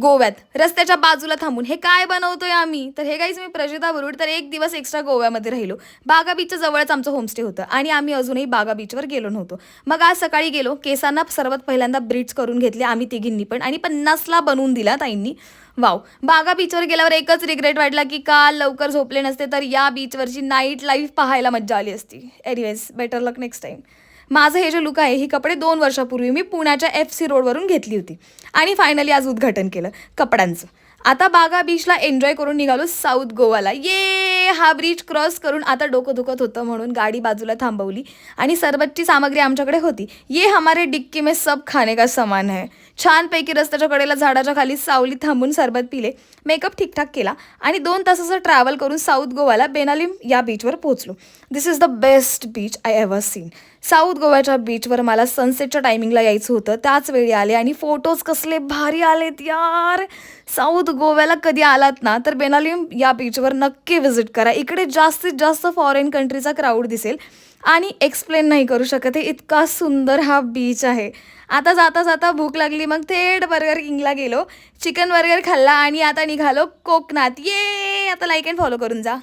गोव्यात रस्त्याच्या बाजूला थांबून हे काय बनवतोय आम्ही. तर हे गाईज, मी प्रजिता बरुड. तर एक दिवस एक्स्ट्रा गोव्यामध्ये राहिलो. बागा बीचच्या जवळच आमचं होमस्टे होतं आणि आम्ही अजूनही बागा बीचवर गेलो नव्हतो. मग आज सकाळी गेलो. केसांना सर्वात पहिल्यांदा ब्रीड्स करून घेतले आम्ही तिघींनी पण, आणि 50ला बनवून दिला ताईंनी. वाव. बागा बीचवर गेल्यावर एकच रिग्रेट वाटला की काल लवकर झोपले नसते तर या बीचवरची नाईट लाईफ पाहायला मज्जा आली असती. एनिवेज, बेटर लक नेक्स्ट टाइम. माझं हे जे लुक आहे, ही कपडे 2 वर्षापूर्वी मी पुण्याच्या FC रोडवरून घेतली होती आणि फायनली आज उद्घाटन केलं कपड्यांचं. आता बागा बीचला एन्जॉय करून निघालो साऊथ गोवाला. ये, हा ब्रिज क्रॉस करून आता डोकं दुखत होतं म्हणून गाडी बाजूला थांबवली आणि सरबतची सामग्री आमच्याकडे होती. ये हमारे डिक्की में सब खाने का सामान है. छानपैकी रस्त्याच्या कडेला झाडाच्या खाली सावलीत थांबून सरबत पिले, मेकअप ठीकठाक केला आणि 2 तासाचं ट्रॅव्हल करून साऊथ गोवाला बेनालिम या बीचवर पोहोचलो. This is the best beach I ever seen. South गोव्याच्या बीचवर मला सनसेटच्या टायमिंगला यायचं होतं, त्याच वेळी आले आणि फोटोज कसले भारी आलेत यार. साऊथ गोव्याला कधी आलात ना तर बेनालिम या बीचवर नक्की व्हिजिट करा. इकडे जास्तीत जास्त फॉरेन कंट्रीचा क्राऊड दिसेल आणि एक्सप्लेन नाही करू शकत आहे, इतका सुंदर हा बीच आहे. आता जाता जाता भूक लागली, मग थेट बर्गर किंगला गेलो, चिकन बर्गर खाल्ला आणि आता निघालो कोकणात. ये, आता लाईक अँड फॉलो करून जा.